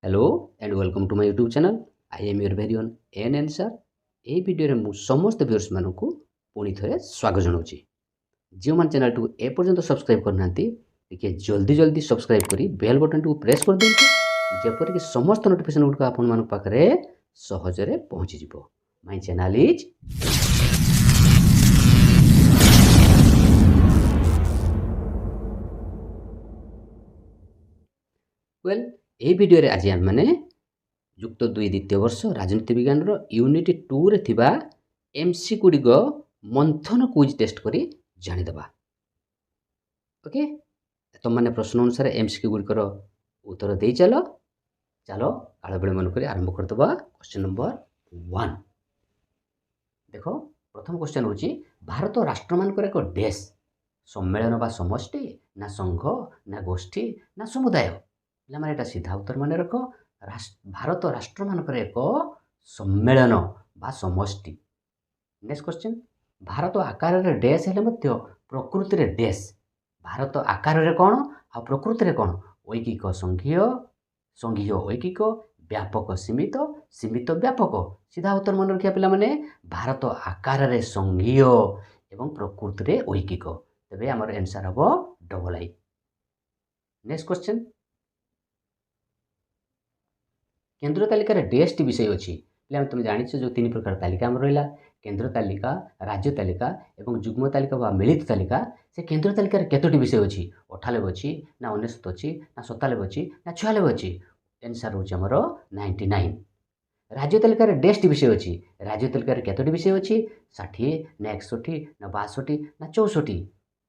Hello and welcome to my YouTube channel. I am your very own N sir. यही video में समस्त viewers मानक पुणी थे स्वागत जनाऊँ। जो मैंने चैनल को एपर्यंत सब्सक्राइब करना देखिए जल्दी जल्दी सब्सक्राइब करी बेल बटन को प्रेस कर दिखाँ जेपरिक समस्त नोटिफिकेशन गुड़िक आपण पाखे सहजरे पहुँची माय चैनल इज वेल ये वीडियो आज आम मैंने युक्त 2 द्वितीय वर्ष राजनीति विज्ञान यूनिट 2 रे थिबा एमसी गुड़िक मंथन क्विज टेस्ट करी जानीदेवा। ओके तुम मैंने प्रश्न अनुसार एमसी गुड़िकर उत्तर दे चलो चलो काल बेले मन कर आरंभ करदे। क्वेश्चन नंबर 1 देख प्रथम क्वेश्चन हूँ भारत राष्ट्र मानकर एक देश सम्मेलन बा समष्टि ना संघ ना गोष्ठी ना समुदाय पे सीधा उत्तर मन रख। भारत राष्ट्र मानकर एक सम्मेलन बा समष्टि। नेक्स्ट क्वेश्चन भारत आकार रे देश हेले मध्य प्रकृति रे देश भारत आकार रे कौन आ प्रकृति रे कौन ऐकिक संघीय संघीय ऐकिक व्यापक सीमित सीमित व्यापक। सीधा उत्तर मन रखिया पिला माने भारत आकार रे संघीय एवं प्रकृति रे ऐकिक। तबे हमर आंसर हबो डबल आई। नेक्स्ट क्वेश्चन केंद्र तालिका रे डेस टी विषय अच्छी पे तुम जान जो 3 प्रकार तालिका आम रहा केंद्र तालिका राज्य तालिका एवं जुग्म तालिका व मिलित तालिका। से केंद्र तालिका रे केतोटी विषय अच्छी 98 अच्छी ना 99 अच्छी ना 97 अच्छी ना 96 अच्छी। आंसर हूँ आमर 99। राज्य तालिका रे डेस टी विषय अच्छी राज्य तालिका रे केतोटी विषय अच्छी 60 ना 61 ना 62 ना 64।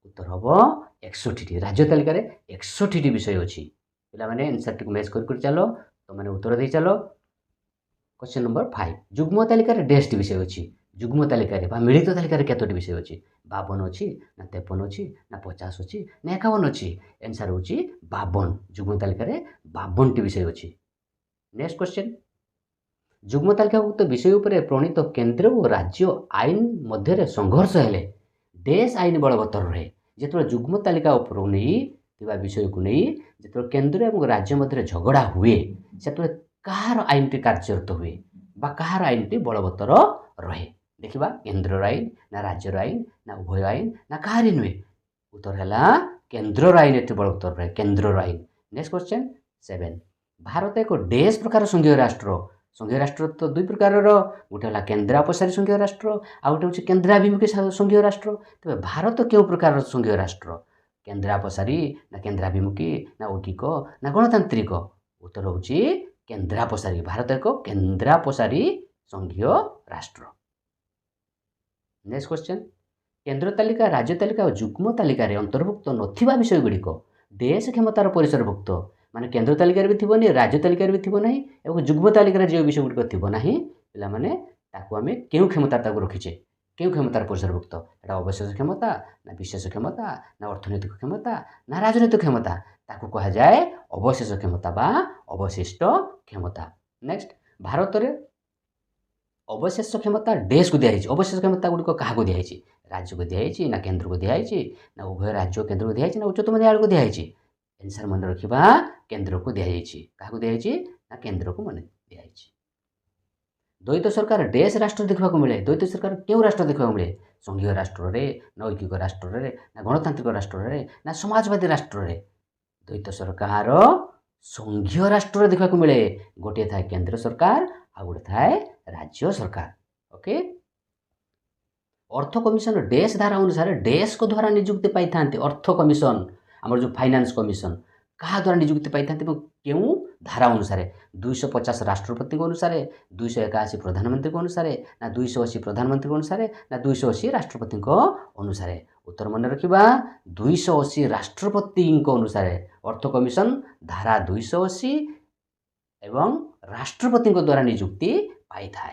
उत्तर हम 61टी। राज्य तालिका रे 61टी विषय अच्छी पे आंसर टी मैच कर चलो तो मैंने उत्तर दे चलो। क्वेश्चन नंबर 5 जुग्म तालिका रे डेस टी विषय अच्छी जुग्म तालिका रे मिलित तालिका रे केतोटी विषय अच्छी 52 अच्छी ना 53 अच्छी ना 50 अच्छी ना 51 अच्छी। आंसर हूँ 52। जुग्म तालिका रे 52टी विषय अच्छी। नेक्स्ट क्वेश्चन जुग्म तालिकाभुक्त विषय उपर प्रणीत केंद्र और राज्य आईन मध्य संघर्ष हेले देश आईन बलवत्तर रहे। जिते जुग्म तालिका उपर नहीं विषय को नहीं जो केंद्र और राज्य मध्य झगड़ा हुए से कहार आईन टी कार्यरत हुए बा कहार आईन टी बलवत्तर रहे। देखा केंद्र आईन ना राज्यर आईन ना उभय आईन ना कहार नुहे। उत्तर है केंद्र आईन ये बलवत्तर रहे केंद्र आईन। नेक्स्ट क्वेश्चन 7 भारत एक देश प्रकार संघीय राष्ट्र तो 2 प्रकार गोटे है केन्द्रापसारी संघीय राष्ट्र आ गोटे हूँ केन्द्राभिमुखी संघीय राष्ट्र। तेज भारत क्यों प्रकार संघीय राष्ट्र केन्द्रापसारी ना केन्द्राभिमुखी ना ऐकिक ना गणतांत्रिक। उत्तर हूँ केन्द्रापसारी। भारत एक केन्द्रापसारी संघीय राष्ट्र। नेक्स्ट क्वेश्चन केंद्र तालिका राज्य तालिका और जुग्म तालिका रे अंतर्भुक्त नथिबा विषय गुड़िक देश क्षमतार परिसरभुक्त माने केंद्र तालिका भी थी राज्य तालिका भी थी ना और जुग्म तालिका जो विषय गुड़िक थी ना पे आम क्यों क्षमतार रखीचे क्यों क्षमतार परिसरभुक्त एटा अवशेष क्षमता ना विशेष क्षमता ना अर्थनैतिक क्षमता ना राजनैतिक क्षमता ताकू कहा जाए अवशेष क्षमता बा अवशिष्ट क्षमता। नेक्स्ट भारत में अवशेष क्षमता देश को दिखाई अवशेष क्षमता गुड़िक क्या दिखाई राज्य को दिखाई ना केंद्र को दिखाई ना उभय राज्य केंद्र को दिखाई ना उच्चतम न्यायालय को दिखाई। आंसर मन रखा केंद्र को दिखाई क्या दिखाई ना केंद्र को मन दिखाई। द्वैत सरकार देश राष्ट्र देखा मिले द्वैत सरकार क्यों राष्ट्र देखा मिले संघीय राष्ट्र रे ना ऐकिक राष्ट्र रे ना गणतांत्रिक राष्ट्र रे ना समाजवादी राष्ट्र रे। द्वैत सरकार संघीय राष्ट्र देखा मिले गोटे थाए केंद्र सरकार आ गोटे थाए राज्य सरकार। ओके अर्थ कमिशन देश धारा अनुसार देश को द्वारा नियुक्ति पाई था अर्थ कमिशन आम जो फाइनान्स कमिशन क्या द्वारा नियुक्ति पाई था क्यों धारा अनुसार 250 राष्ट्रपति को अनुसार 281 प्रधानमंत्री को अनुसार ना 280 प्रधानमंत्री को अनुसार ना 280 राष्ट्रपति को अनुसार। उत्तर मन रखा 280 राष्ट्रपति को अनुसार अर्थ कमिशन धारा 280 एवं राष्ट्रपति द्वारा नियुक्ति पाई था।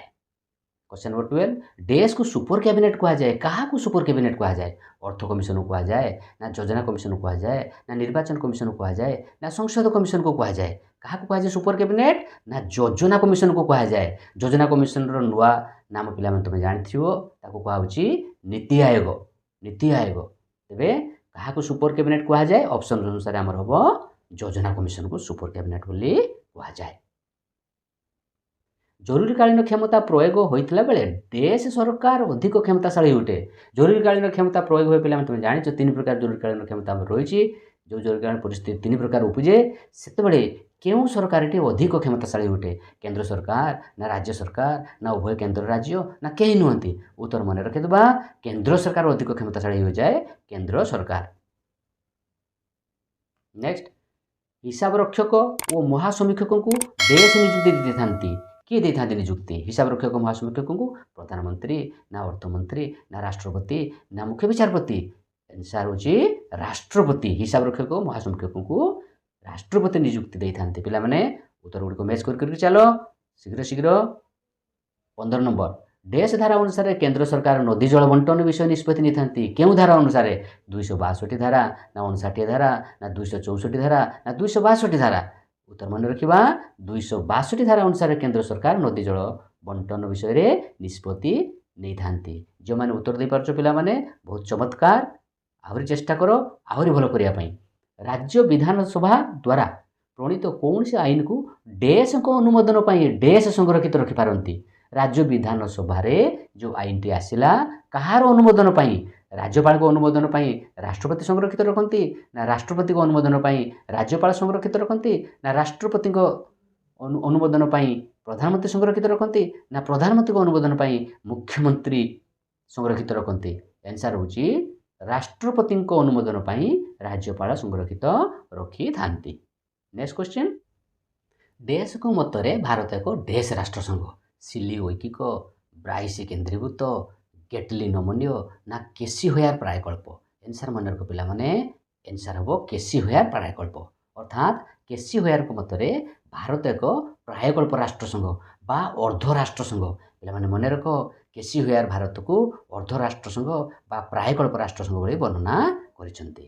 क्वेश्चन नंबर 12 देश को सुपर कैबिनेट कहा जाए क्या सुपर कैबिनेट कहा जाए अर्थ कमिशन को कहा जाए ना योजना कमिशन को कहा जाए ना निर्वाचन कमिशन को कहा जाए ना संसद कमिशन को कहा जाए क्या कहा जाए सुपर कैबिनेट ना योजना कमिशन को कहा जाए। योजना कमिशन नुआ नाम पिला तुम जानिथिबो ताको कहा नीति आयोग नीति आयोग। तेबे क्या सुपर कैबिनेट कहा जाए ऑप्शन अनुसार आमर हम योजना कमिशन को सुपर कैबिनेट बोली कहा जाए। ଜରୁରୀକାଳୀନ କ୍ଷମତା ପ୍ରୟୋଗ ହୋଇଥିଲା ବେଳେ ଦେଶ ସରକାର ଅଧିକ କ୍ଷମତାଶାଳୀ ଅଟେ। ଜରୁରୀକାଳୀନ କ୍ଷମତା ପ୍ରୟୋଗ ହୁଏ ପିଲାମାନେ ତୁମେ ଜାଣିଛ 3 ପ୍ରକାର ଜରୁରୀକାଳୀନ କ୍ଷମତା ଆମର ରହିଛି। ଯେଉଁ ଜରୁରୀକାଳୀନ ପରିସ୍ଥିତି 3 ପ୍ରକାର ଉପୁଜେ ସେତେବେଳେ କେଉଁ ସରକାରଟି ଅଧିକ କ୍ଷମତାଶାଳୀ ଅଟେ? କେନ୍ଦ୍ର ସରକାର ନା ରାଜ୍ୟ ସରକାର ନା ଉଭୟ କେନ୍ଦ୍ର ରାଜ୍ୟ ନା କେହି ନୁହନ୍ତି? ଉତ୍ତର ମନେ ରଖିଦେବା, କେନ୍ଦ୍ର ସରକାର ଅଧିକ କ୍ଷମତାଶାଳୀ ହୋଇଯାଏ କେନ୍ଦ୍ର ସରକାର। ନେକ୍ସଟ, ହିସାବ ରକ୍ଷକ ଓ ମହାସମୀକ୍ଷକଙ୍କୁ ଦେଶ ନିଯୁକ୍ତି ଦେଇଥାନ୍ତି। କିଏ ଦେଇଥାନ୍ତି ନିଯୁକ୍ତି? ହିସାବ ରକ୍ଷକ ମହାସମୀକ୍ଷକଙ୍କୁ ପ୍ରଧାନମନ୍ତ୍ରୀ ନା ଅର୍ଥମନ୍ତ୍ରୀ ନା ରାଷ୍ଟ୍ରପତି ନା ମୁଖ୍ୟ ବିଚାରପତି? ଆନ୍ସର ହେଉଛି ରାଷ୍ଟ୍ରପତି। ହିସାବ ରକ୍ଷକ ମହାସମୀକ୍ଷକଙ୍କୁ ରାଷ୍ଟ୍ରପତି ନିଯୁକ୍ତି ଦେଇଥାନ୍ତି। ପିଲାମାନେ ଉତ୍ତର ଗୁଡ଼ିକ ମ୍ୟାଚ୍ କରି ଚାଲ ଶୀଘ୍ର ଶୀଘ୍ର। 15 ନମ୍ବର, ଡେସ୍ ଧାରା ଅନୁସାରେ କେନ୍ଦ୍ର ସରକାର ନଦୀ ଜଳ ବଣ୍ଟନ ବିଷୟ ନିଷ୍ପତ୍ତି ନେଇଥାନ୍ତି। କେଉଁ ଧାରା ଅନୁସାରେ? 262 ଧାରା ନା 59 ଧାରା ନା 264 ଧାରା ନା 262 ଧାରା? ଉତ୍ତର ମନେ ରଖିବା, 262 ଧାରା ଅନୁସାରେ କେନ୍ଦ୍ର ସରକାର ନଦୀ ଜଳ ବଣ୍ଟନ ବିଷୟରେ ନିଷ୍ପତ୍ତି ନେଇଥାନ୍ତି। ଯେଉଁମାନେ ଉତ୍ତର ଦେଇପାରୁଛ ପିଲାମାନେ ବହୁତ ଚମତ୍କାର, ଆହୁରି ଚେଷ୍ଟା କର ଆହୁରି ଭଲ କରିବା ପାଇଁ। ରାଜ୍ୟ ବିଧାନସଭା ଦ୍ୱାରା ପ୍ରଣୀତ କୌଣସି ଆଇନକୁ ଡେସ୍ଙ୍କ ଅନୁମୋଦନ ପାଇଁ ଡେସ୍ ସଂରକ୍ଷିତ ରଖିପାରନ୍ତି। ରାଜ୍ୟ ବିଧାନସଭାରେ ଯେଉଁ ଆଇନଟି ଆସିଲା କାହାର ଅନୁମୋଦନ ପାଇଁ? ରାଜ୍ୟପାଳଙ୍କ ଅନୁମୋଦନ ପାଇଁ ରାଷ୍ଟ୍ରପତି ସଂରକ୍ଷିତ ରଖନ୍ତି ନା ରାଷ୍ଟ୍ରପତିଙ୍କ ଅନୁମୋଦନ ପାଇଁ ରାଜ୍ୟପାଳ ସଂରକ୍ଷିତ ରଖନ୍ତି ନା ରାଷ୍ଟ୍ରପତିଙ୍କ ଅନୁମୋଦନ ପାଇଁ ପ୍ରଧାନମନ୍ତ୍ରୀ ସଂରକ୍ଷିତ ରଖନ୍ତି ନା ପ୍ରଧାନମନ୍ତ୍ରୀଙ୍କ ଅନୁମୋଦନ ପାଇଁ ମୁଖ୍ୟମନ୍ତ୍ରୀ ସଂରକ୍ଷିତ ରଖନ୍ତି? ଆନ୍ସର ହେଉଛି ରାଷ୍ଟ୍ରପତିଙ୍କ ଅନୁମୋଦନ ପାଇଁ ରାଜ୍ୟପାଳ ସଂରକ୍ଷିତ ରଖିଥାନ୍ତି। ନେକ୍ସଟ କ୍ୱେଶ୍ଚିନ୍, ଡେସ୍ଙ୍କ ମତରେ ଭାରତ ଏକ ଡେସ୍ ରାଷ୍ଟ୍ରସଂଘ? ସିଲି ଐକିକ, ବ୍ରାଇସି କେନ୍ଦ୍ରୀଭୂତ, ଗେଟଲି ନମନୀୟ ନା କେସି ହୋୟାର ପ୍ରାୟକଳ୍ପ? ଆନ୍ସର ମନେ ରଖ ପିଲାମାନେ, ଆନ୍ସର ହେବ କେସି ହୋୟାର ପ୍ରାୟକଳ୍ପ। ଅର୍ଥାତ୍ କେସି ହୋୟାରଙ୍କ ମତରେ ଭାରତ ଏକ ପ୍ରାୟକଳ୍ପ ରାଷ୍ଟ୍ରସଂଘ ବା ଅର୍ଦ୍ଧ ରାଷ୍ଟ୍ରସଂଘ। ପିଲାମାନେ ମନେ ରଖ, କେସି ହୋୟାର ଭାରତକୁ ଅର୍ଦ୍ଧ ରାଷ୍ଟ୍ରସଂଘ ବା ପ୍ରାୟକଳ୍ପ ରାଷ୍ଟ୍ରସଂଘ ଭଳି ବର୍ଣ୍ଣନା କରିଛନ୍ତି।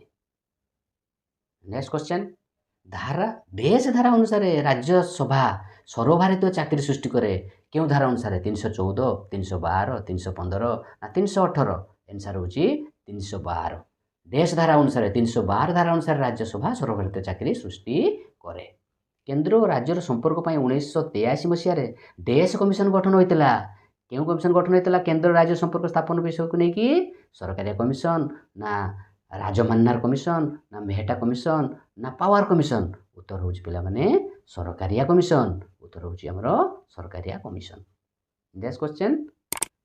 ନେକ୍ସଟ କ୍ୱେଶ୍ଚନ୍, ଡେସ୍ ଧାରା ଅନୁସାରେ ରାଜ୍ୟସଭା ସର୍ବଭାରତୀୟ ଚାକିରି ସୃଷ୍ଟି କରେ। କେଉଁ ଧାରା ଅନୁସାରେ? 314, 312, 315 ନା 318? ଆନ୍ସର ହେଉଛି 312। ଡେସ୍ ଧାରା ଅନୁସାରେ 312 ଧାରା ଅନୁସାରେ ରାଜ୍ୟସଭା ସର୍ବଭାରତୀୟ ଚାକିରି ସୃଷ୍ଟି କରେ। କେନ୍ଦ୍ର ଓ ରାଜ୍ୟର ସମ୍ପର୍କ ପାଇଁ 1983 ମସିହାରେ ଡେସ୍ କମିଶନ ଗଠନ ହୋଇଥିଲା। କେଉଁ କମିଶନ ଗଠନ ହୋଇଥିଲା? କେନ୍ଦ୍ର ରାଜ୍ୟ ସମ୍ପର୍କ ସ୍ଥାପନ ବିଷୟକୁ ନେଇକି ସରକାରିଆ କମିଶନ ନା ରାଜମାନ୍ନାର କମିଶନ ନା ମେହେଟା କମିଶନ ନା ପାୱାର କମିଶନ? ଉତ୍ତର ହେଉଛି ପିଲାମାନେ ସରକାରିଆ କମିଶନ। ଉତ୍ତର ହେଉଛି ଆମର ସରକାରିଆ କମିଶନ। ନେକ୍ସଟ କ୍ୱେଶ୍ଚନ୍,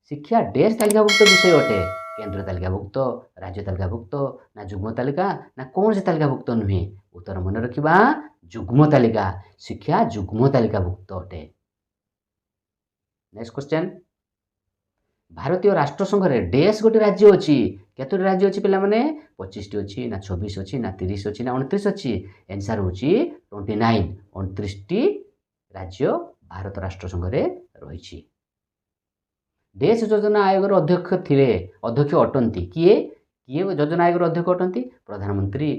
ଶିକ୍ଷା ଡେସ୍ ତାଲିକାଭୁକ୍ତ ବିଷୟ ଅଟେ? କେନ୍ଦ୍ର ତାଲିକାଭୁକ୍ତ, ରାଜ୍ୟ ତାଲିକାଭୁକ୍ତ ନା ଯୁଗ୍ମ ତାଲିକା ନା କୌଣସି ତାଲିକାଭୁକ୍ତ ନୁହେଁ? ଉତ୍ତର ମନେ ରଖିବା, ଯୁଗ୍ମ ତାଲିକା। ଶିକ୍ଷା ଯୁଗ୍ମ ତାଲିକାଭୁକ୍ତ ଅଟେ। ନେକ୍ସଟ କ୍ୱେଶ୍ଚନ୍, ଭାରତୀୟ ରାଷ୍ଟ୍ରସଂଘରେ ଡେସ୍ ଗୋଟି ରାଜ୍ୟ ଅଛି? କେତୋଟି ରାଜ୍ୟ ଅଛି ପିଲାମାନେ? 25ଟି ଅଛି ନା 26 ଅଛି ନା 30 ଅଛି ନା 29 ଅଛି? ଆନ୍ସର ହେଉଛି 29। 29ଟି ରାଜ୍ୟ ଭାରତ ରାଷ୍ଟ୍ରସଂଘରେ ରହିଛି। ଡେସ୍ ଯୋଜନା ଆୟୋଗର ଅଧ୍ୟକ୍ଷ ଅଟନ୍ତି। କିଏ ଯୋଜନା ଆୟୋଗର ଅଧ୍ୟକ୍ଷ ଅଟନ୍ତି? ପ୍ରଧାନମନ୍ତ୍ରୀ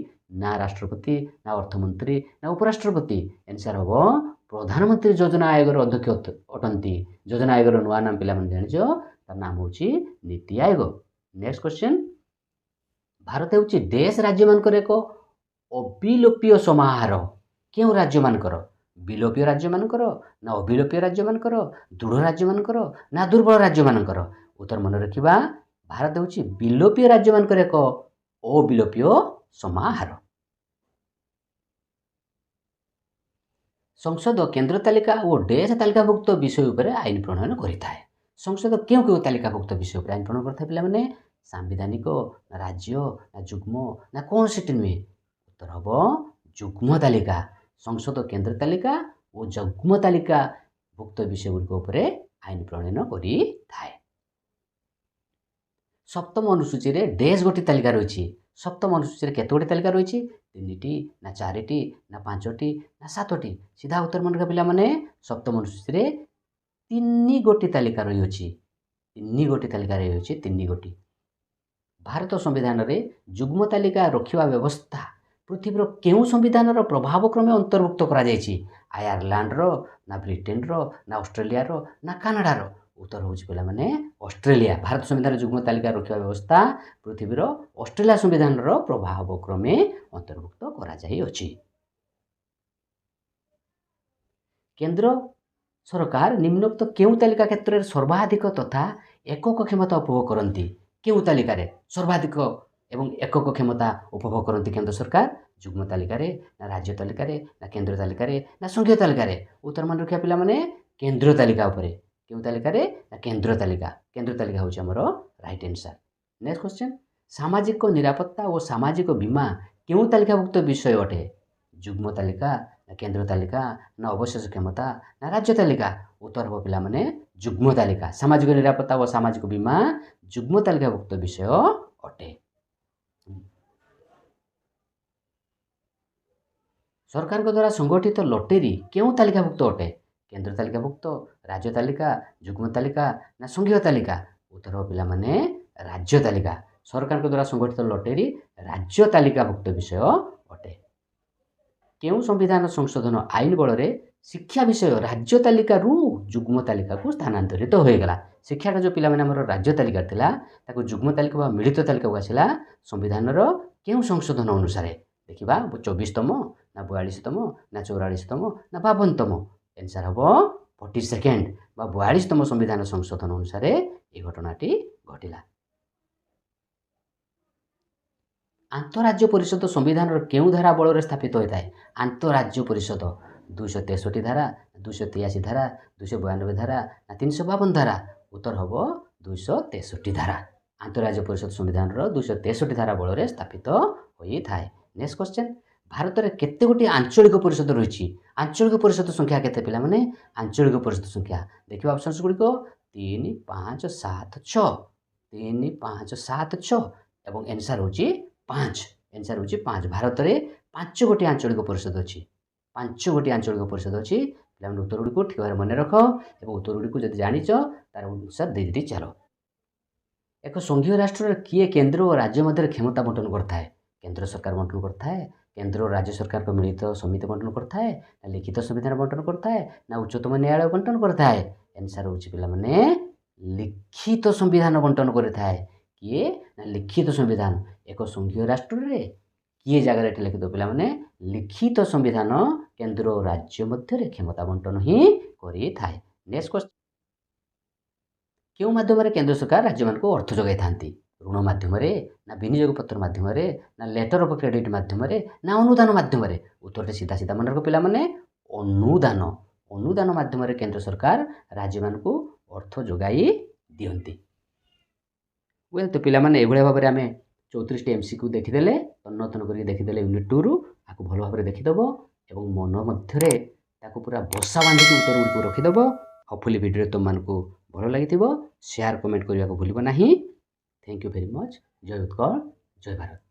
ନା ରାଷ୍ଟ୍ରପତି ନା ଅର୍ଥମନ୍ତ୍ରୀ ନା ଉପରାଷ୍ଟ୍ରପତି? ଆନ୍ସର ହେବ ପ୍ରଧାନମନ୍ତ୍ରୀ ଯୋଜନା ଆୟୋଗର ଅଧ୍ୟକ୍ଷ ଅଟନ୍ତି। ଯୋଜନା ଆୟୋଗର ନୂଆ ନାମ ପିଲାମାନେ ଜାଣିଛ, ତାର ନାମ ହେଉଛି ନୀତି ଆୟୋଗ। ନେକ୍ସଟ କ୍ୱେଶ୍ଚନ୍, ଭାରତ ହେଉଛି ଡେସ୍ ରାଜ୍ୟମାନଙ୍କର ଏକ ଅବିଲୋପୀୟ ସମାହାର। କେଉଁ ରାଜ୍ୟମାନଙ୍କର? ବିଲୋପୀୟ ରାଜ୍ୟମାନଙ୍କର ନା ଅବିଲୋପୀୟ ରାଜ୍ୟମାନଙ୍କର, ଦୃଢ଼ ରାଜ୍ୟମାନଙ୍କର ନା ଦୁର୍ବଳ ରାଜ୍ୟମାନଙ୍କର? ଉତ୍ତର ମନେ ରଖିବା, ଭାରତ ହେଉଛି ବିଲୋପୀୟ ରାଜ୍ୟମାନଙ୍କର ଏକ ଅବିଲୋପୀୟ ସମାହାର। ସଂସଦ କେନ୍ଦ୍ର ତାଲିକା ଓ ଡେସ୍ ତାଲିକାଭୁକ୍ତ ବିଷୟ ଉପରେ ଆଇନ ପ୍ରଣୟନ କରିଥାଏ। ସଂସଦ କେଉଁ ତାଲିକାଭୁକ୍ତ ବିଷୟ ଉପରେ ଆଇନ ପ୍ରଣୟନ କରିଥାଏ ପିଲାମାନେ? ସାମ୍ବିଧାନିକ ନା ରାଜ୍ୟ ନା ଯୁଗ୍ମ ନା କୌଣସିଟି ନୁହେଁ? ଉତ୍ତର ହେବ ଯୁଗ୍ମ ତାଲିକା। ସଂସଦ କେନ୍ଦ୍ର ତାଲିକା ଓ ଯୁଗ୍ମ ତାଲିକା ଭୁକ୍ତ ବିଷୟ ଗୁଡ଼ିକ ଉପରେ ଆଇନ ପ୍ରଣୟନ କରିଥାଏ। ସପ୍ତମ ଅନୁସୂଚୀରେ ଡେସ୍ ଗୋଟି ତାଲିକା ରହିଛି। ସପ୍ତମ ଅନୁସୂଚୀରେ କେତେ ଗୋଟି ତାଲିକା ରହିଛି? 3ଟି ନା 4ଟି ନା 5ଟି ନା 7ଟି? ସିଧା ଉତ୍ତର ମନେ ରଖିବା ପିଲାମାନେ, ସପ୍ତମ ଅନୁସୂଚୀରେ 3 ଗୋଟି ତାଲିକା ରହିଅଛି। 3 ଗୋଟି ତାଲିକା ରହିଅଛି, 3 ଗୋଟି। ଭାରତ ସମ୍ବିଧାନରେ ଯୁଗ୍ମ ତାଲିକା ରଖିବା ବ୍ୟବସ୍ଥା ପୃଥିବୀର କେଉଁ ସମ୍ବିଧାନର ପ୍ରଭାବ କ୍ରମେ ଅନ୍ତର୍ଭୁକ୍ତ କରାଯାଇଛି? ଆୟାରଲାଣ୍ଡର ନା ବ୍ରିଟେନର ନା ଅଷ୍ଟ୍ରେଲିଆର ନା କାନାଡ଼ାର? ଉତ୍ତର ହେଉଛି ପିଲାମାନେ ଅଷ୍ଟ୍ରେଲିଆ। ଭାରତ ସମ୍ବିଧାନରେ ଯୁଗ୍ମ ତାଲିକା ରଖିବା ବ୍ୟବସ୍ଥା ପୃଥିବୀର ଅଷ୍ଟ୍ରେଲିଆ ସମ୍ବିଧାନର ପ୍ରଭାବ କ୍ରମେ ଅନ୍ତର୍ଭୁକ୍ତ କରାଯାଇଅଛି। କେନ୍ଦ୍ର सरकार निम्नोक्त केउं तालिका क्षेत्र में सर्वाधिक तथा एकक क्षमता उपभोग करती केउं तालिका रे सर्वाधिक एवं एकक क्षमता उपभोग करती केंद्र सरकार जुग्म तालिका रे ना राज्य तालिका रे ना केंद्र तालिका रे ना संघीय तालिका रे उत्तर मन रखिया पिला माने केंद्र तालिका उपरे केउं तालिका रे ना केंद्र तालिका होची हमरो राइट आंसर। नेक्स्ट क्वेश्चन सामाजिक निरापत्ता और सामाजिक बीमा केउं तालिकाभुक्त विषय अटे जुग्म तालिका ना केंद्र तालिका ना अवशेष क्षमता ना राज्य तालिका उत्तर हम पिला माने जुग्म तालिका सामाजिक निरापत्ता और सामाजिक बीमा जुग्म तालिकाभुक्त विषय अटे। सरकार द्वारा संगठित लॉटरी केउं तालिकाभुक्त अटे केंद्र तालिकाभुक्त राज्य तालिका जुग्म तालिका ना संघीय तालिका उत्तर हम पिला माने राज्य तालिका सरकार द्वारा संगठित लॉटरी राज्य तालिकाभुक्त विषय अटे। केउं संविधान संशोधन आईन बल शिक्षा विषय राज्य तालिका रु जुग्म तालिका को स्थानांतरित हो गला शिक्षाटा जो पिला माने हमर राज्य तालिका थिला ताको जुग्म तालिका बा मिलित तालिका को आसिला संविधान रो केउं संशोधन अनुसार देखिबा 24तम ना 42तम ना 44तम ना 52तम आंसर हबो 42nd बा 42तम संविधान संशोधन अनुसार ए घटनाटी घटिला। आंतराज्य परिषद संविधान केउं धारा बल स्थापित होता है आंतराज्य परिषद 263 धारा 283 धारा 292 धारा ना 352 धारा उत्तर हम 263 धारा आंतराज्य परिषद संविधान 263 धारा बल स्थापित होता है। नेक्स्ट क्वेश्चन भारत में केते गोटी आंचलिक परिषद रही आंचलिक परिषद संख्या केते पिला माने आंचलिक परिषद संख्या देखिए ऑप्शंस गुड़िक 3 5 7 6 3 5 7 6 एवं आंसर होची 5 आंसर होची 5 भारत में 5 गोटी आंचलिक परिषद अच्छी 5 गोटी आंचलिक परिषद अच्छी पे उत्तर गुड़ी ठीक भाव मन रख और उत्तर गुड़ी को जानिच तार अनुसार दे दी चलो। एक संघीय राष्ट्र किए केंद्र और राज्य मध्य क्षमता बंटन करता है केंद्र सरकार बंटन करता है केंद्र और राज्य सरकार को मिलित समिति बंटन करता है ना लिखित संविधान बंटन करता है ना उच्चतम न्यायालय बंटन करता है आंसर होची पिला माने लिखित संविधान बंटन करता है किए ना लिखित संविधान एक संघीय राष्ट्र रे किए जगह लिखित पिला माने लिखित संविधान केंद्र और राज्य मध्य क्षमता बंटन ही करि थाए। नेक्स्ट क्वेश्चन केउं माध्यम केंद्र सरकार राज्य मान को अर्थ जगाई थांती ऋण माध्यम ना विनियोग पत्र माध्यम ना लेटर ऑफ क्रेडिट माध्यम ना अनुदान माध्यम उत्तर सीधा सीधा मन रख पिला माने अनुदान अनुदान माध्यम केंद्र सरकार राज्य मान को अर्थ जगाई दियंती। वेल तो पिला माने एभळे भाबरे आमे 34 एमसीक्यू देखिदेले तन्नतन करके देखिदेले यूनिट 2 रु आकु भलो भाबरे देखिदबो एवं मन मध्यरे ताकु पूरा बसा बांधिकी उत्तर गुडी को रखिदबो। होपफुली वीडियो तुम मानकु भलो लागिथिबो शेयर कमेंट करबा को भूलिबो नाही। Thank you very much. जय उत्कल जय भारत।